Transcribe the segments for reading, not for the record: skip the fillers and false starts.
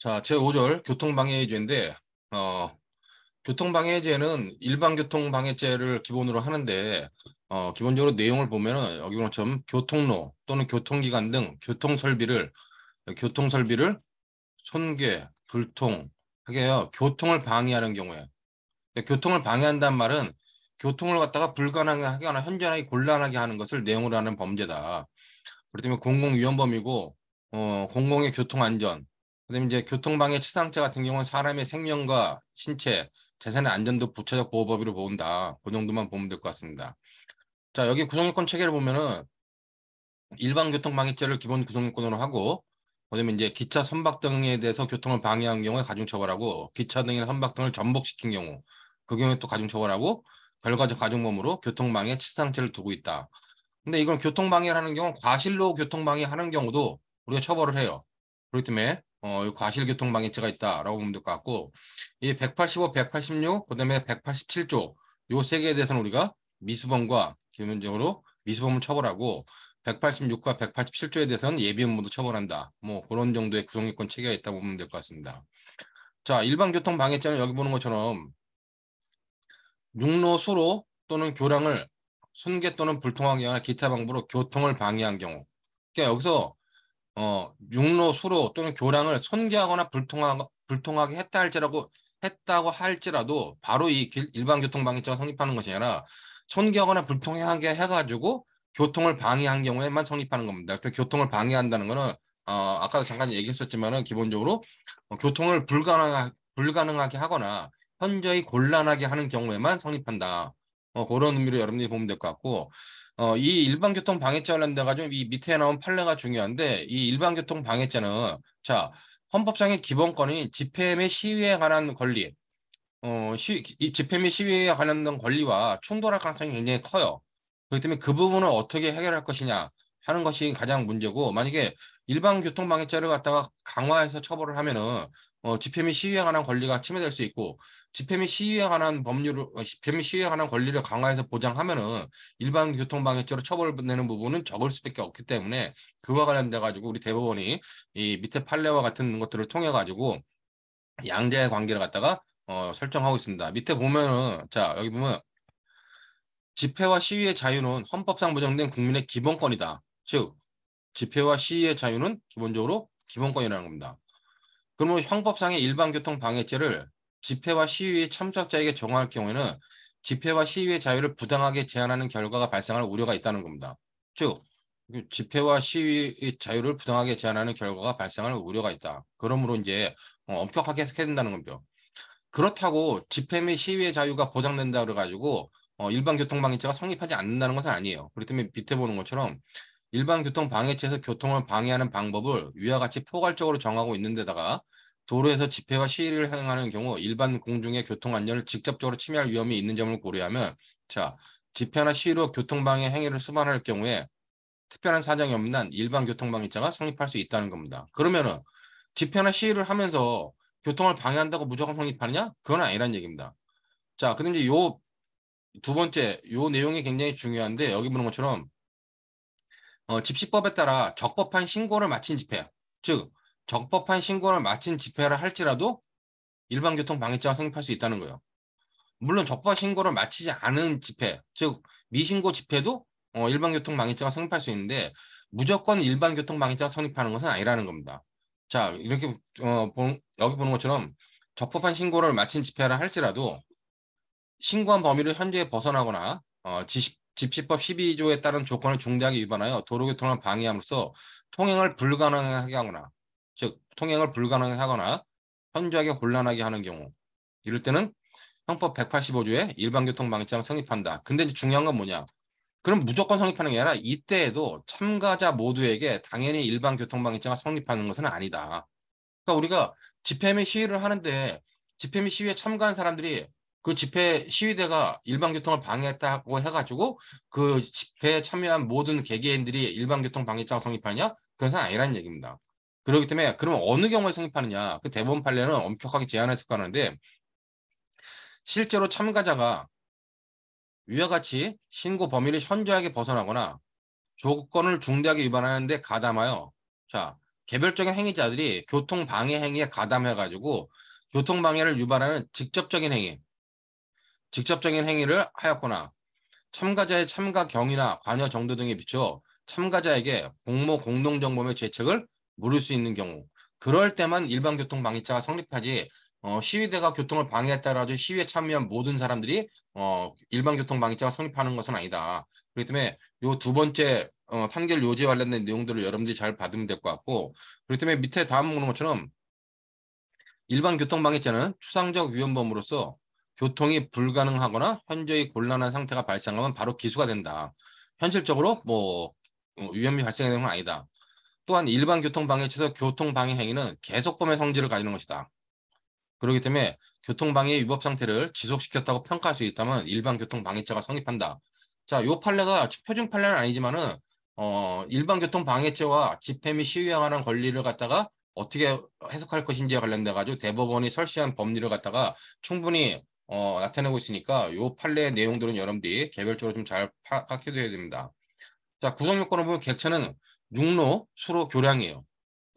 자, 제5절 교통방해죄인데, 어, 교통방해죄는 일반 교통방해죄를 기본으로 하는데, 기본적으로 내용을 보면은 여기처럼 교통로 또는 교통기관 등 교통설비를 손괴, 불통하게 해요. 교통을 방해하는 경우에. 근데 교통을 방해한다는 말은 교통을 갖다가 불가능하게 하거나 현저하게 곤란하게 하는 것을 내용으로 하는 범죄다. 그렇기 때문에 공공위험범이고 공공의 교통안전, 그다음에 이제 교통방해 치상죄 같은 경우는 사람의 생명과 신체, 재산의 안전도 부차적 보호법으로 본다. 그 정도만 보면 될 것 같습니다. 자, 여기 구성요건 체계를 보면은 일반 교통방해죄를 기본 구성요건으로 하고, 그다음에 이제 기차, 선박 등에 대해서 교통을 방해한 경우에 가중처벌하고, 기차 등이나 선박 등을 전복시킨 경우, 그 경우에 또 가중처벌하고, 결과적 가중범으로 교통방해 치상죄를 두고 있다. 근데 이건 교통방해를 하는 경우 과실로 교통방해하는 경우도 우리가 처벌을 해요. 그렇기 때문에 과실교통방해죄가 있다라고 보면 될 것 같고 이 185, 186, 그다음에 187조 요 세 개에 대해서는 우리가 미수범과 기본적으로 미수범을 처벌하고 186과 187조에 대해서는 예비범으로 처벌한다. 뭐 그런 정도의 구성요건 체계가 있다고 보면 될 것 같습니다. 자, 일반 교통방해죄는 여기 보는 것처럼 육로, 수로 또는 교량을 손괴 또는 불통하게 하거나 기타 방법으로 교통을 방해한 경우. 그러니까 여기서 육로, 수로 또는 교량을 손괴하거나 불통하게 했다고 할지라도 바로 이 일반 교통방해죄가 성립하는 것이 아니라 손괴하거나 불통하게 해가지고 교통을 방해한 경우에만 성립하는 겁니다. 그래서 교통을 방해한다는 거는 아까도 잠깐 얘기했었지만은 기본적으로 교통을 불가능하게 하거나 현저히 곤란하게 하는 경우에만 성립한다. 그런 의미로 여러분들이 보면 될 것 같고 이 일반교통 방해죄 관련돼가지고 이 밑에 나온 판례가 중요한데 이 일반교통 방해죄는 자 헌법상의 기본권이 집회 및 시위에 관한 권리, 이 집회 및 시위에 관련된 권리와 충돌할 가능성이 굉장히 커요. 그렇기 때문에 그 부분을 어떻게 해결할 것이냐 하는 것이 가장 문제고 만약에 일반 교통방해죄를 갖다가 강화해서 처벌을 하면은 집회 및 시위에 관한 권리가 침해될 수 있고 집회 및 시위에 관한 집회 및 시위에 관한 권리를 강화해서 보장하면은 일반 교통방해죄로 처벌되는 부분은 적을 수밖에 없기 때문에 그와 관련돼 가지고 우리 대법원이 이 밑에 판례와 같은 것들을 통해 가지고 양자의 관계를 갖다가 설정하고 있습니다. 밑에 보면은 자 여기 보면 집회와 시위의 자유는 헌법상 보장된 국민의 기본권이다. 즉 집회와 시위의 자유는 기본적으로 기본권이라는 겁니다. 그러면 형법상의 일반교통 방해죄를 집회와 시위의 참석자에게 적용할 경우에는 집회와 시위의 자유를 부당하게 제한하는 결과가 발생할 우려가 있다는 겁니다. 즉 집회와 시위의 자유를 부당하게 제한하는 결과가 발생할 우려가 있다. 그러므로 이제 엄격하게 해석해야 된다는 겁니다. 그렇다고 집회 및 시위의 자유가 보장된다 그래가지고 일반 교통방해죄가 성립하지 않는다는 것은 아니에요. 그렇기 때문에 밑에 보는 것처럼 일반 교통방해죄에서 교통을 방해하는 방법을 위와 같이 포괄적으로 정하고 있는 데다가 도로에서 집회와 시위를 행하는 경우 일반 공중의 교통안전을 직접적으로 침해할 위험이 있는 점을 고려하면 자 집회나 시위로 교통방해 행위를 수반할 경우에 특별한 사정이 없는 한 일반 교통방해죄가 성립할 수 있다는 겁니다. 그러면은 집회나 시위를 하면서 교통을 방해한다고 무조건 성립하느냐? 그건 아니란 얘기입니다. 자, 근데 이제 요 두 번째, 요 내용이 굉장히 중요한데 여기 보는 것처럼 집시법에 따라 적법한 신고를 마친 집회, 즉 적법한 신고를 마친 집회라 할지라도 일반 교통 방해죄가 성립할 수 있다는 거예요. 물론 적법 신고를 마치지 않은 집회, 즉 미신고 집회도 일반 교통 방해죄가 성립할 수 있는데 무조건 일반 교통 방해죄가 성립하는 것은 아니라는 겁니다. 자, 이렇게 여기 보는 것처럼 적법한 신고를 마친 집회라 할지라도 신고한 범위를 현저히 벗어나거나 집시법 12조에 따른 조건을 중대하게 위반하여 도로교통을 방해함으로써 통행을 불가능하게 하거나 즉 통행을 불가능하게 하거나 현저하게 곤란하게 하는 경우 이럴 때는 형법 185조에 일반교통방해죄가 성립한다. 근데 이제 중요한 건 뭐냐? 그럼 무조건 성립하는 게 아니라 이때에도 참가자 모두에게 당연히 일반교통방해죄가 성립하는 것은 아니다. 그러니까 우리가 집회 및 시위를 하는데 집회 및 시위에 참가한 사람들이 그 집회 시위대가 일반교통을 방해했다고 해가지고 그 집회에 참여한 모든 개개인들이 일반교통 방해죄가 성립하냐? 그것은 아니라는 얘기입니다. 그렇기 때문에 그럼 어느 경우에 성립하느냐? 그 대법원 판례는 엄격하게 제한해서 가는데 실제로 참가자가 위와 같이 신고 범위를 현저하게 벗어나거나 조건을 중대하게 위반하는데 가담하여 자 개별적인 행위자들이 교통방해 행위에 가담해가지고 교통방해를 유발하는 직접적인 행위를 하였거나 참가자의 참가 경위나 관여 정도 등에 비춰 참가자에게 공모 공동정범의 죄책을 물을 수 있는 경우, 그럴 때만 일반 교통방해죄가 성립하지, 시위대가 교통을 방해했다라 도 시위에 참여한 모든 사람들이 일반 교통방해죄가 성립하는 것은 아니다. 그렇기 때문에 요 두 번째 판결 요지에 관련된 내용들을 여러분들이 잘 받으면 될 것 같고, 그렇기 때문에 밑에 다음 보는 것처럼 일반 교통방해죄는 추상적 위헌범으로서 교통이 불가능하거나 현저히 곤란한 상태가 발생하면 바로 기소가 된다. 현실적으로 뭐 위험이 발생하는 건 아니다. 또한 일반 교통방해죄에서 교통방해 행위는 계속범의 성질을 가지는 것이다. 그렇기 때문에 교통방해 위법 상태를 지속시켰다고 평가할 수 있다면 일반 교통방해죄가 성립한다. 자, 요 판례가 표준 판례는 아니지만은 일반 교통방해죄와 집회 및 시위에 관한 권리를 갖다가 어떻게 해석할 것인지에 관련돼 가지고 대법원이 설치한 법리를 갖다가 충분히 나타내고 있으니까 요 판례의 내용들은 여러분들이 개별적으로 좀 잘 파악해둬야 됩니다. 자, 구성 요건을 보면 객체는 육로, 수로, 교량이에요.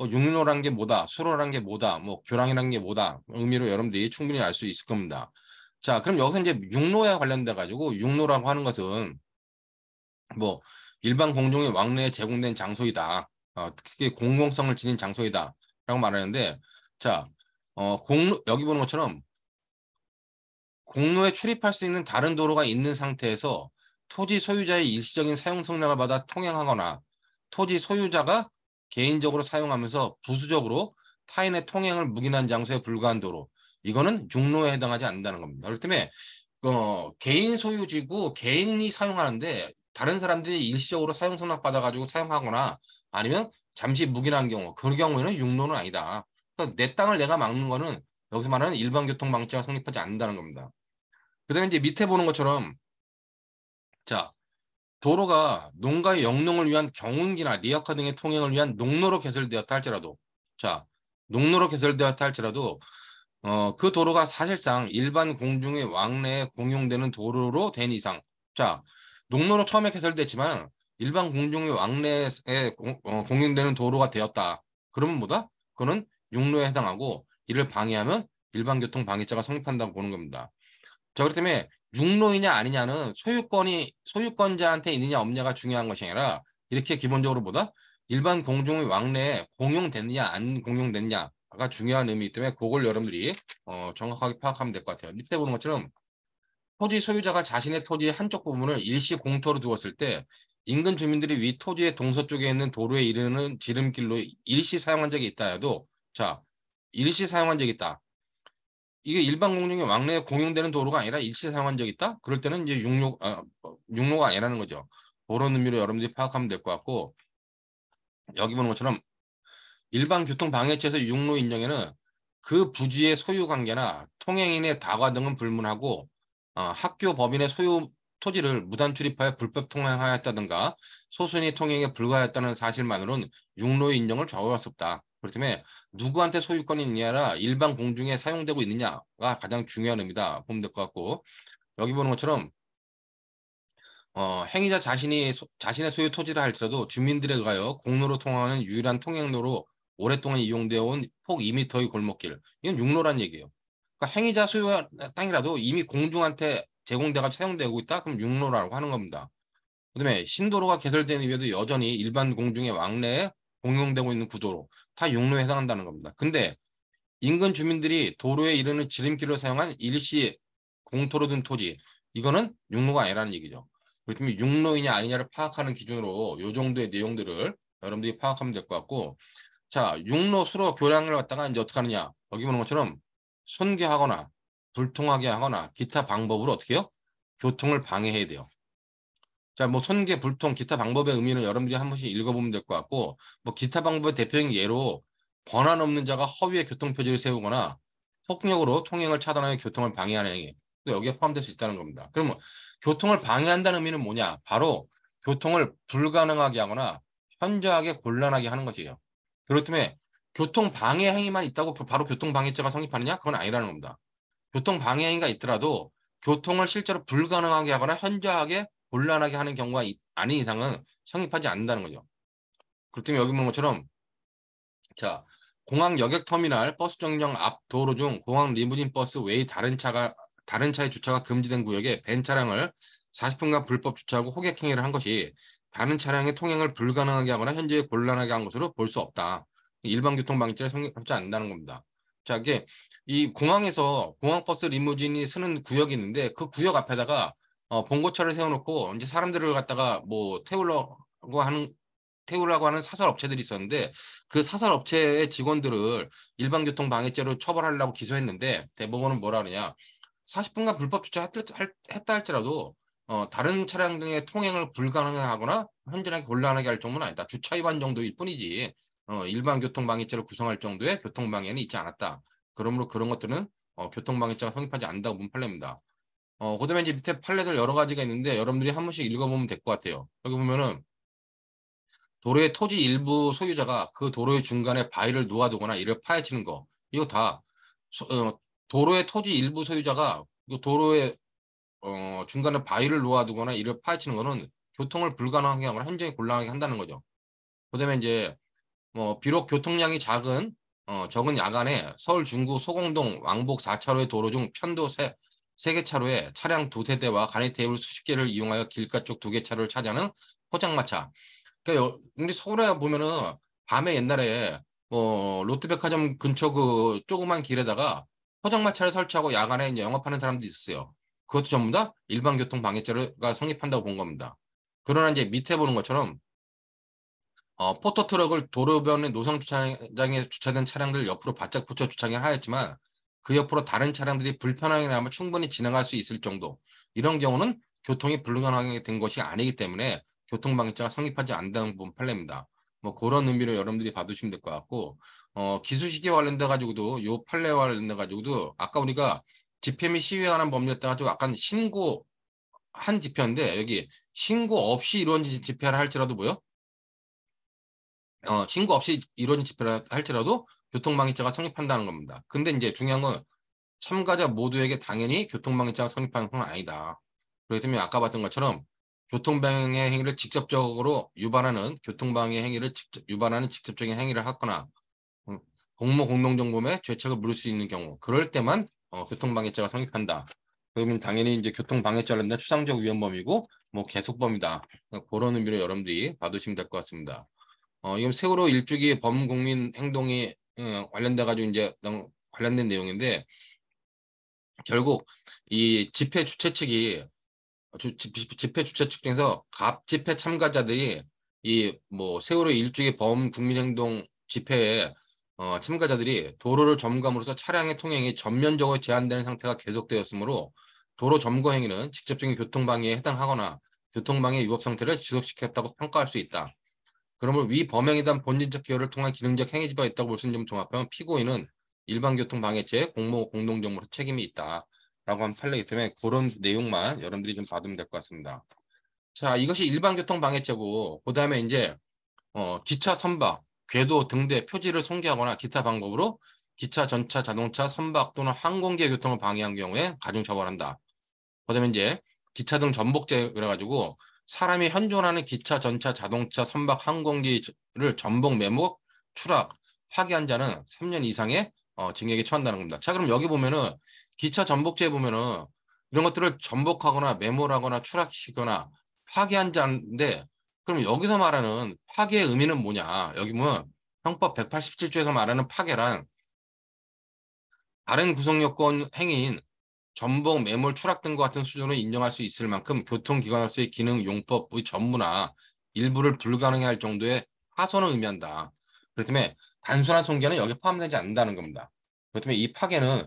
육로란 게 뭐다, 수로란 게 뭐다, 뭐 교량이란 게 뭐다 의미로 여러분들이 충분히 알 수 있을 겁니다. 자, 그럼 여기서 이제 육로에 관련돼 가지고 육로라고 하는 것은 뭐 일반 공종의 왕래에 제공된 장소이다. 특히 공공성을 지닌 장소이다라고 말하는데, 자, 공로 여기 보는 것처럼 공로에 출입할 수 있는 다른 도로가 있는 상태에서 토지 소유자의 일시적인 사용 승낙을 받아 통행하거나 토지 소유자가 개인적으로 사용하면서 부수적으로 타인의 통행을 묵인한 장소에 불과한 도로, 이거는 육로에 해당하지 않는다는 겁니다. 그렇기 때문에 개인 소유지고 개인이 사용하는데 다른 사람들이 일시적으로 사용 승낙 받아가지고 사용하거나 아니면 잠시 묵인한 경우, 그 경우에는 육로는 아니다. 그러니까 내 땅을 내가 막는 거는 여기서 말하는 일반 교통 방지가 성립하지 않는다는 겁니다. 그다음에 이제 밑에 보는 것처럼, 자, 도로가 농가의 영농을 위한 경운기나 리어카 등의 통행을 위한 농로로 개설되었다 할지라도, 자, 농로로 개설되었다 할지라도 그 도로가 사실상 일반 공중의 왕래에 공용되는 도로로 된 이상, 자, 농로로 처음에 개설됐지만 일반 공중의 왕래에 공용되는 도로가 되었다. 그러면 뭐다? 그거는 육로에 해당하고 이를 방해하면 일반 교통 방해죄가 성립한다고 보는 겁니다. 자, 그렇기 때문에 육로이냐 아니냐는 소유권자한테 있느냐 없느냐가 중요한 것이 아니라 이렇게 기본적으로 보다 일반 공중의 왕래에 공용됐느냐 안 공용됐냐가 중요한 의미이기 때문에 그걸 여러분들이 정확하게 파악하면 될 것 같아요. 밑에 보는 것처럼 토지 소유자가 자신의 토지의 한쪽 부분을 일시 공터로 두었을 때 인근 주민들이 위 토지의 동서쪽에 있는 도로에 이르는 지름길로 일시 사용한 적이 있다 해도, 자, 일시 사용한 적이 있다. 이게 일반 공중의 왕래에 공용되는 도로가 아니라 일시 사용한 적이 있다? 그럴 때는 이제 육로가 아니라는 거죠. 그런 의미로 여러분들이 파악하면 될 것 같고, 여기 보는 것처럼 일반 교통방해죄에서 육로 인정에는 그 부지의 소유 관계나 통행인의 다과 등은 불문하고 학교 법인의 소유 토지를 무단 출입하여 불법 통행하였다든가 소수인의 통행에 불과했다는 사실만으로는 육로의 인정을 좌우할 수 없다. 그렇기 때문에 누구한테 소유권이 있느냐라 일반 공중에 사용되고 있느냐가 가장 중요한 의미다 보면 될 것 같고, 여기 보는 것처럼 행위자 자신의 소유 토지를 할지라도 주민들에 의하여 공로로 통하는 유일한 통행로로 오랫동안 이용되어 온 폭 2m의 골목길. 이건 육로란 얘기예요. 그러니까 행위자 소유 땅이라도 이미 공중한테 제공돼가 사용되고 있다? 그럼 육로라고 하는 겁니다. 그다음에 신도로가 개설된 이후에도 여전히 일반 공중의 왕래에 공용되고 있는 구도로 다 육로에 해당한다는 겁니다. 근데 인근 주민들이 도로에 이르는 지름길로 사용한 일시 공터로 둔 토지, 이거는 육로가 아니라는 얘기죠. 그렇기 때문에 육로이냐 아니냐를 파악하는 기준으로 이 정도의 내용들을 여러분들이 파악하면 될 것 같고, 자, 육로, 수로, 교량을 갖다가 이제 어떻게 하느냐. 여기 보는 것처럼 손괴하거나 불통하게 하거나 기타 방법으로 어떻게 해요? 교통을 방해해야 돼요. 자, 뭐 손괴, 불통, 기타 방법의 의미는 여러분들이 한 번씩 읽어보면 될 것 같고, 뭐 기타 방법의 대표적인 예로 권한 없는 자가 허위의 교통표지를 세우거나 폭력으로 통행을 차단하여 교통을 방해하는 행위, 또 여기에 포함될 수 있다는 겁니다. 그러면 교통을 방해한다는 의미는 뭐냐? 바로 교통을 불가능하게 하거나 현저하게 곤란하게 하는 것이에요. 그렇기 때문에 교통 방해 행위만 있다고 바로 교통 방해죄가 성립하느냐? 그건 아니라는 겁니다. 교통 방해 행위가 있더라도 교통을 실제로 불가능하게 하거나 현저하게 곤란하게 하는 경우가 아닌 이상은 성립하지 않는다는 거죠. 그렇기 때문에 여기 보는 것처럼 자, 공항 여객터미널 버스 정류장 앞 도로 중 공항 리무진 버스 외의 다른 차의 주차가 금지된 구역에 벤 차량을 40분간 불법 주차하고 호객 행위를 한 것이 다른 차량의 통행을 불가능하게 하거나 현재에 곤란하게 한 것으로 볼 수 없다. 일반 교통 방해죄를 성립하지 않는다는 겁니다. 자, 이게 이 공항에서 공항버스 리무진이 쓰는 구역이 있는데 그 구역 앞에다가 봉고차를 세워놓고 이제 사람들을 갖다가 뭐 태우려고 하는 사설 업체들이 있었는데 그 사설 업체의 직원들을 일반 교통 방해죄로 처벌하려고 기소했는데 대법원은 뭐라 그러냐? 40분간 불법 주차했다 할지라도 다른 차량 등의 통행을 불가능하거나 현저하게 곤란하게 할 정도는 아니다. 주차 위반 정도일 뿐이지 일반 교통방해죄를 구성할 정도의 교통방해는 있지 않았다. 그러므로 그런 것들은 교통방해죄가 성립하지 않는다고 본 판례입니다. 그다음에 이제 밑에 판례들 여러 가지가 있는데 여러분들이 한 번씩 읽어보면 될 것 같아요. 여기 보면은 도로의 토지 일부 소유자가 그 도로의 중간에 바위를 놓아두거나 이를 파헤치는 거 이거 다 도로의 토지 일부 소유자가 그 도로의 중간에 바위를 놓아두거나 이를 파헤치는 거는 교통을 불가능하게 하거나 현장에 곤란하게 한다는 거죠. 그다음에 이제 뭐 비록 교통량이 적은 야간에 서울 중구 소공동 왕복 4차로의 도로 중 편도 3개 차로에 차량 2세대와 간이 테이블 수십 개를 이용하여 길가 쪽 2개 차로를 차지하는 포장마차. 그러니까 우리 서울에 보면은 밤에 옛날에 롯데백화점 근처 그 조그만 길에다가 포장마차를 설치하고 야간에 이제 영업하는 사람도 있었어요. 그것도 전부 다 일반 교통 방해죄가 성립한다고 본 겁니다. 그러나 이제 밑에 보는 것처럼 포토트럭을 도로변의 노상 주차장에 주차된 차량들 옆으로 바짝 붙여 주차를 하였지만 그 옆으로 다른 차량들이 불편하게나마 충분히 지나갈 수 있을 정도 이런 경우는 교통이 불가능하게 된 것이 아니기 때문에 교통방해죄가 성립하지 않는다는 본 판례입니다. 뭐 그런 의미로 여러분들이 봐두시면 될 것 같고 기수시개 관련돼 가지고도 요 판례와 관련돼 가지고도 아까 우리가 집회 및 시위에 관한 법률에 따라 가지고 약간 신고한 집회인데 여기 신고 없이 이루어진 집회를 할지라도 뭐요? 신고 없이 이루어진 집회라 할지라도 교통방해죄가 성립한다는 겁니다. 근데 이제 중요한 건 참가자 모두에게 당연히 교통방해죄가 성립하는 건 아니다. 그렇기 때문에 아까 봤던 것처럼 교통방해 행위를 직접적으로 유발하는 교통방해 행위를 유발하는 직접적인 행위를 하거나 공모 공동정범에 죄책을 물을 수 있는 경우 그럴 때만 교통방해죄가 성립한다. 그러면 당연히 이제 교통방해죄 관련된 추상적 위헌범이고 뭐 계속범이다. 그런 의미로 여러분들이 봐두시면 될 것 같습니다. 이건 세월호 일주기 범국민 행동이 관련돼 가지고 이제 관련된 내용인데 결국 이 집회 주최 측이 집회 주최 측 중에서 갑 집회 참가자들이 이 뭐 세월호 일주기 범국민행동 집회에 참가자들이 도로를 점검으로써 차량의 통행이 전면적으로 제한되는 상태가 계속되었으므로 도로 점거 행위는 직접적인 교통방해에 해당하거나 교통방해 위법 상태를 지속시켰다고 평가할 수 있다. 그러므로 위 범행에 대한 본질적 기여를 통한 기능적 행위지가 있다고 볼 수 있는 점 종합하면 피고인은 일반교통방해죄 공모 공동정보로 책임이 있다라고 하는 판례이기 때문에 그런 내용만 여러분들이 좀 받으면 될 것 같습니다. 자, 이것이 일반교통방해죄고 그다음에 이제 기차 선박, 궤도 등대 표지를 손괴하거나 기타 방법으로 기차, 전차, 자동차, 선박 또는 항공기의 교통을 방해한 경우에 가중처벌한다. 그다음에 이제 기차 등 전복죄 그래가지고 사람이 현존하는 기차, 전차, 자동차, 선박, 항공기를 전복, 매목, 추락, 파기한 자는 3년 이상의 징역에 처한다는 겁니다. 자, 그럼 여기 보면은 기차 전복죄에 보면은 이런 것들을 전복하거나 매몰하거나 추락시키거나 파기한 자인데 그럼 여기서 말하는 파기의 의미는 뭐냐? 여기 보면 형법 187조에서 말하는 파괴란 다른 구성 요건 행위인 전복, 매몰, 추락 등과 같은 수준으로 인정할 수 있을 만큼 교통기관으로서의 기능, 용법의 전부나 일부를 불가능해 할 정도의 파손을 의미한다. 그렇기 때문에 단순한 손괴는 여기에 포함되지 않는다는 겁니다. 그렇기 때문에 이 파괴는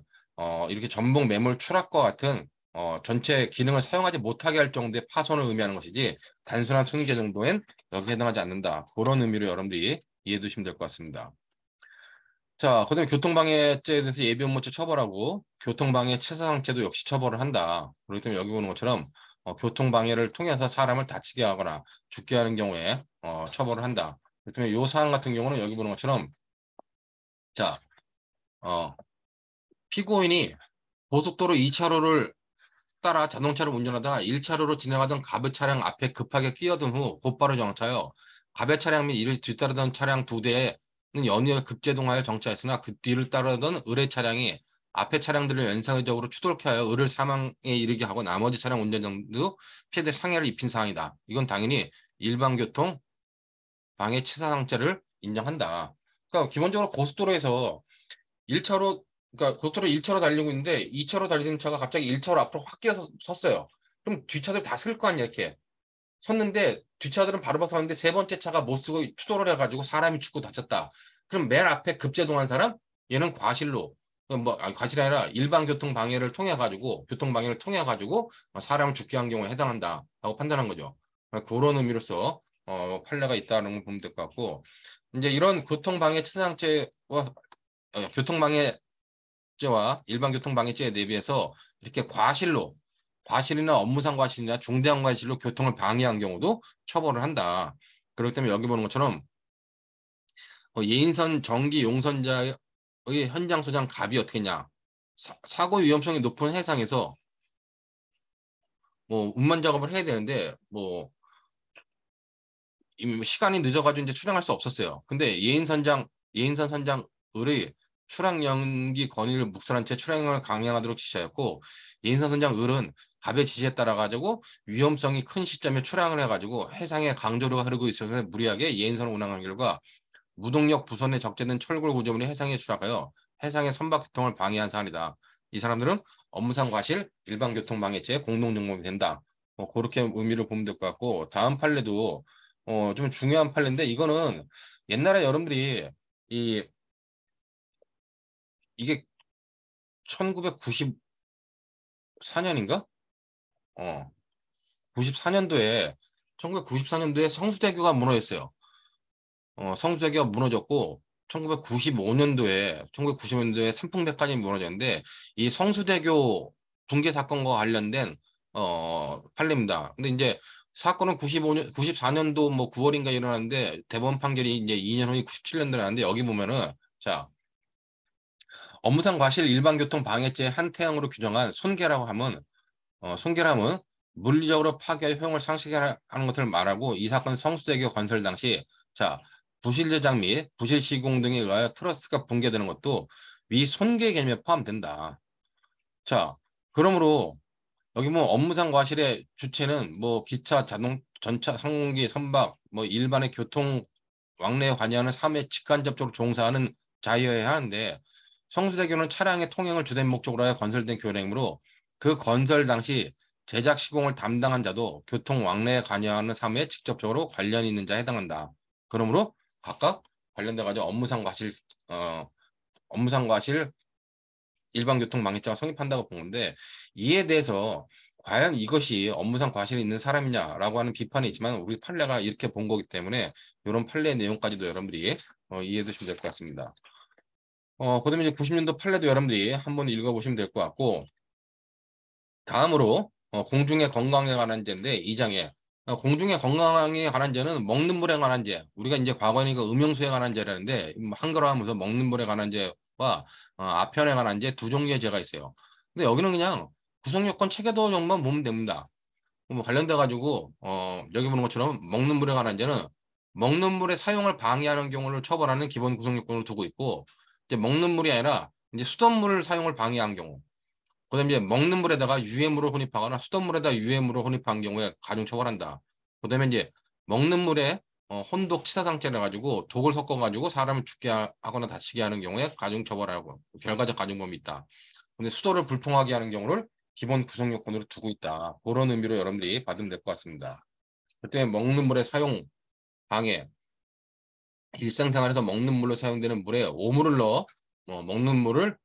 이렇게 전복, 매몰, 추락과 같은 전체 기능을 사용하지 못하게 할 정도의 파손을 의미하는 것이지 단순한 손괴 정도엔 여기에 해당하지 않는다. 그런 의미로 여러분들이 이해해 두시면 될 것 같습니다. 자, 그다음에 교통방해죄에 대해서 예비업무죄 처벌하고 교통방해 치사상죄도 역시 처벌을 한다. 그렇기 때문에 여기 보는 것처럼 교통방해를 통해서 사람을 다치게 하거나 죽게 하는 경우에 처벌을 한다. 그렇기 때문에 이 사안 같은 경우는 여기 보는 것처럼 자, 어, 피고인이 고속도로 2차로를 따라 자동차를 운전하다가 1차로로 진행하던 갑의 차량 앞에 급하게 끼어든 후 곧바로 정차하여 갑의 차량 및 이를 뒤따르던 차량 2대에 연이어 급제동하여 정차했으나 그 뒤를 따르던 의뢰 차량이 앞에 차량들을 연쇄적으로 추돌케 하여 의를 사망에 이르게 하고 나머지 차량 운전자도 피해될 상해를 입힌 사항이다. 이건 당연히 일반교통 방해 치사상죄를 인정한다. 그러니까 기본적으로 고속도로에서 1차로 그러니까 고속도로 1차로 달리고 있는데 2차로 달리는 차가 갑자기 1차로 앞으로 확 끼어서 섰어요. 그럼 뒤차들 다 쓸 거 아니야 이렇게. 섰는데 뒷차들은 바로 섰는데 세 번째 차가 못 쓰고 추돌을 해가지고 사람이 죽고 다쳤다. 그럼 맨 앞에 급제동한 사람 얘는 과실로 뭐 아니, 과실이 아니라 일반 교통 방해를 통해 가지고 교통 방해를 통해 가지고 사람을 죽게 한 경우에 해당한다라고 판단한 거죠. 그런 의미로서 판례가 있다는 걸 보면 될 것 같고 이제 이런 교통 방해 치사상죄와 교통 방해죄와 일반 교통 방해죄에 대비해서 이렇게 과실이나 업무상 과실이나 중대한 과실로 교통을 방해한 경우도 처벌을 한다. 그렇기 때문에 여기 보는 것처럼 예인선 전기 용선자의 현장 소장 갑이 어떻게 했냐. 사고 위험성이 높은 해상에서 뭐 운만 작업을 해야 되는데 뭐 이미 시간이 늦어가지고 이제 출항할 수 없었어요. 근데 예인선 선장의 출항 연기 건의를 묵살한 채 출항을 강행하도록 지시하였고 예인선 선장 을은 갑의 지시에 따라 가지고 위험성이 큰 시점에 출항을 해가지고 해상에 강조류가 흐르고 있어서 무리하게 예인선을 운항한 결과 무동력 부선에 적재된 철골 구조물이 해상에 추락하여 해상의 선박교통을 방해한 사안이다. 이 사람들은 업무상 과실, 일반교통방해죄 공동정범이 된다. 그렇게 의미를 보면 될 것 같고 다음 판례도 좀 중요한 판례인데 이거는 옛날에 여러분들이 이 이게 1994년인가? 94년도에 1994년도에 성수대교가 무너졌어요. 성수대교가 무너졌고 1995년도에 삼풍백화점이 무너졌는데 이 성수대교 붕괴 사건과 관련된 판례입니다. 근데 이제 사건은 94년도 뭐 9월인가 일어났는데 대법원 판결이 이제 2년 후인 97년도에 나왔는데 여기 보면은 자 업무상 과실 일반교통 방해죄 한 태형으로 규정한 손괴라고 하면 손괴람은 물리적으로 파괴 효용을 상실하는 것을 말하고 이 사건 성수대교 건설 당시 자 부실 제작 및 부실 시공 등에 의하여 트러스가 붕괴되는 것도 위 손괴 개념에 포함된다. 자 그러므로 여기 뭐 업무상 과실의 주체는 뭐 기차, 자동, 전차, 항공기, 선박, 뭐 일반의 교통 왕래에 관여하는 사무에 직간접적으로 종사하는 자여야 하는데 성수대교는 차량의 통행을 주된 목적으로 하여 건설된 교량이므로 그 건설 당시 제작 시공을 담당한 자도 교통 왕래에 관여하는 사무에 직접적으로 관련이 있는 자에 해당한다. 그러므로 각각 관련돼 가지고 업무상 과실 일반교통 방해죄가 성립한다고 본 건데 이에 대해서 과연 이것이 업무상 과실이 있는 사람이냐라고 하는 비판이 있지만 우리 판례가 이렇게 본 거기 때문에 이런 판례 내용까지도 여러분들이 이해해 두시면 될 것 같습니다. 그다음에 이제 90년도 판례도 여러분들이 한번 읽어보시면 될 것 같고 다음으로 공중의 건강에 관한 죄인데 2장에 공중의 건강에 관한 죄는 먹는 물에 관한 죄. 우리가 이제 과거니까 음용수에 관한 죄라는데 한글화 하면서 먹는 물에 관한 죄와 아편에 관한 죄 두 종류의 죄가 있어요. 근데 여기는 그냥 구성요건 체계도 정도만 보면 됩니다. 뭐 관련돼 가지고 여기 보는 것처럼 먹는 물에 관한 죄는 먹는 물의 사용을 방해하는 경우를 처벌하는 기본 구성요건을 두고 있고 이제 먹는 물이 아니라 이제 수돗물 사용을 방해한 경우 그다음에 이제 먹는 물에다가 유해물을 혼입하거나 수돗물에다 유해물을 혼입한 경우에 가중처벌한다. 그다음에 이제 먹는 물에 혼독 치사상태를 가지고 독을 섞어가지고 사람을 죽게 하거나 다치게 하는 경우에 가중처벌하고 결과적 가중범위 있다. 근데 수도를 불통하게 하는 경우를 기본 구성 요건으로 두고 있다. 그런 의미로 여러분들이 받으면 될 것 같습니다. 그때 먹는 물의 사용 방해, 일상생활에서 먹는 물로 사용되는 물에 오물을 넣어 먹는 물을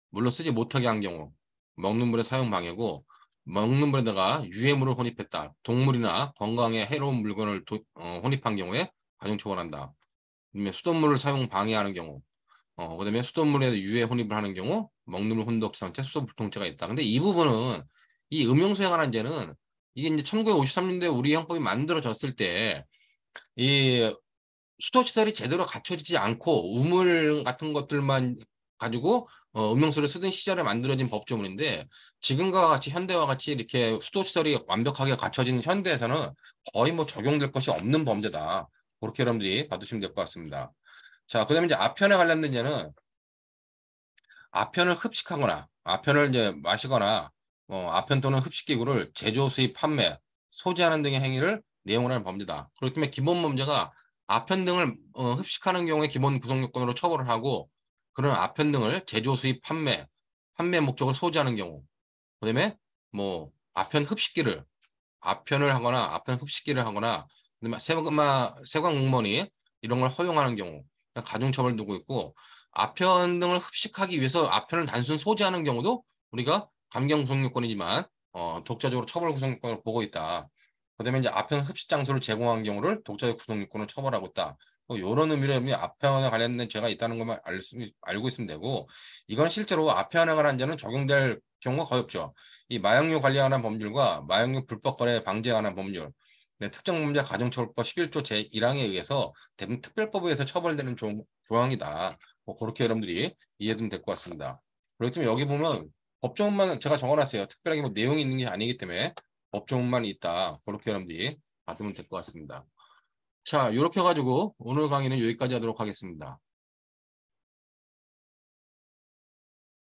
물로 쓰지 못하게 한 경우 먹는 물의 사용 방해고 먹는 물에다가 유해물을 혼입했다. 동물이나 건강에 해로운 물건을 혼입한 경우에 가중처벌한다. 그다음에 수돗물을 사용 방해하는 경우 그다음에 수돗물에 유해 혼입을 하는 경우 먹는 물 혼독 상태 수도 불통죄가 있다. 근데 이 부분은 이 음용수에 관한 죄는 이게 이제 1953년도에 우리 형법이 만들어졌을 때 이 수도시설이 제대로 갖춰지지 않고 우물 같은 것들만 가지고 음용수를 쓰던 시절에 만들어진 법조문인데 지금과 같이 현대와 같이 이렇게 수도시설이 완벽하게 갖춰진 현대에서는 거의 뭐 적용될 것이 없는 범죄다. 그렇게 여러분들이 받으시면 될 것 같습니다. 자, 그다음에 이제 아편에 관련된 예는 아편을 흡식하거나 아편을 이제 마시거나 아편 또는 흡식기구를 제조, 수입, 판매, 소지하는 등의 행위를 내용으로 하는 범죄다. 그렇기 때문에 기본 범죄가 아편 등을 흡식하는 경우에 기본 구성 요건으로 처벌을 하고 그런 아편 등을 제조, 수입, 판매 목적으로 소지하는 경우 그다음에 뭐 아편을 하거나 아편 흡식기를 하거나 그다음에 세관 공무원이 이런 걸 허용하는 경우 가중처벌 두고 있고 아편 등을 흡식하기 위해서 아편을 단순 소지하는 경우도 우리가 감경 구성요건이지만 독자적으로 처벌 구성요건을 보고 있다. 그다음에 이제 아편 흡식 장소를 제공한 경우를 독자적 구성요건을 처벌하고 있다. 뭐 이런 의미로 아편에 관련된 죄가 있다는 것만 알고 있으면 되고 이건 실제로 아편에 관한 죄는 적용될 경우가 거의 없죠. 이 마약류 관리에 관한 법률과 마약류 불법 거래 방지에 관한 법률, 네, 특정범죄 가중처벌법 11조 제1항에 의해서 대부분 특별법에 의해서 처벌되는 조항이다. 뭐 그렇게 여러분들이 이해도 될 것 같습니다. 그렇기 때문에 여기 보면 법조문만 제가 적어놨어요. 특별하게 뭐 내용이 있는 게 아니기 때문에 법조문만 있다. 그렇게 여러분들이 봐두면 될 것 같습니다. 자, 이렇게 해가지고 오늘 강의는 여기까지 하도록 하겠습니다.